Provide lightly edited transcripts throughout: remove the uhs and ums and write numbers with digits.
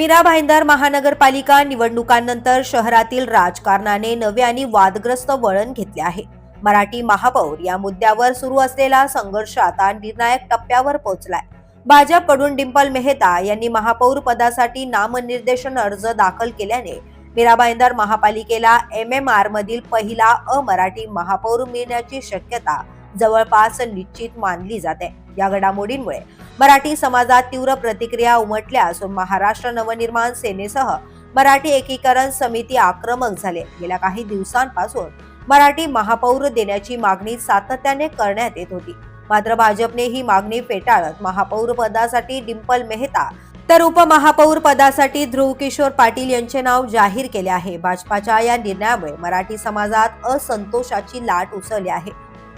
मीरा भाईंदर महानगरपालिका निवडणुकांनंतर शहरातील राजकारणाने नवे आणि वादग्रस्त वळण घेतले आहे. मराठी महापौर या मुद्द्यावर सुरू असलेला संघर्ष आता निर्णायक टप्प्यावर पोहोचलाय. भाजपकडून डिंपल मेहता यांनी महापौर पदासाठी नामनिर्देशन अर्ज दाखल केल्याने मीरा भाईंदर महापालिकेला MMR मधील पहिला अमराठी महापौर मिळण्याची शक्यता जवळपास निश्चित मानली जाते. या घडामोडींमुळे मराठी समाजात तीव्र प्रतिक्रिया उमटल्या असून महाराष्ट्र नवनिर्माण सेनेसह मराठी एकीकरण समिती आक्रमक झाले. गेल्या काही दिवसांपासून मराठी महापौर देण्याची मागणी सातत्याने करण्यात येत होती. मात्र भाजपने ही मागणी फेटाळत महापौर पदासाठी डिंपल मेहता तर उपमहापौर पदासाठी ध्रुव किशोर पाटील यांचे नाव जाहीर केले आहे. भाजपाच्या या निर्णयामुळे मराठी समाजात असंतोषाची लाट उसळली आहे.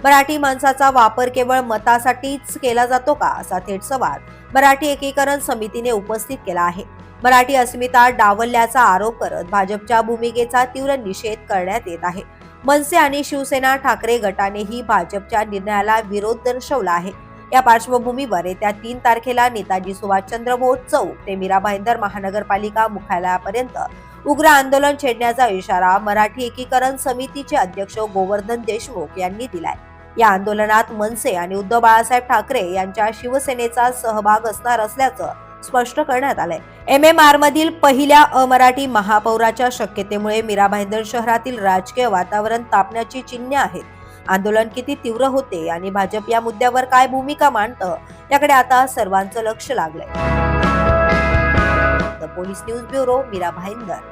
मराठी माणसाचा वापर केवळ मतासाठीच केला जातो का, असा थेट सवाल मराठी एकीकरण समितीने उपस्थित केला आहे. मराठी अस्मिता डावलल्याचा आरोप करत भाजपच्या भूमिकेचा तीव्र निषेध करण्यात येत आहे. मनसे आणि शिवसेना ठाकरे गटानेही भाजपच्या निर्णयाला विरोध दर्शवला आहे. या पार्श्वभूमीवर येत्या 3 तारखेला नेताजी सुभाषचंद्र बोस चौक ते मीरा भाईंदर महानगरपालिका मुख्यालयापर्यंत उग्र आंदोलन छेडण्याचा इशारा मराठी एकीकरण समितीचे अध्यक्ष गोवर्धन देशमुख यांनी दिलाय. या आंदोलनात मनसे आणि उद्धव बाळासाहेब ठाकरे यांच्या शिवसेनेचा सहभाग असणार असल्याचं स्पष्ट करण्यात आलंय. MMR मधील पहिल्या अमराठी महापौराच्या शक्यतेमुळे मीरा भाईंदर शहरातील राजकीय वातावरण तापण्याची चिन्हे आहेत. आंदोलन किती तीव्र होते आणि भाजप या मुद्द्यावर काय भूमिका मांडतं याकडे आता सर्वांचं लक्ष लागलंय. The police news bureau, Mira Bhayandar.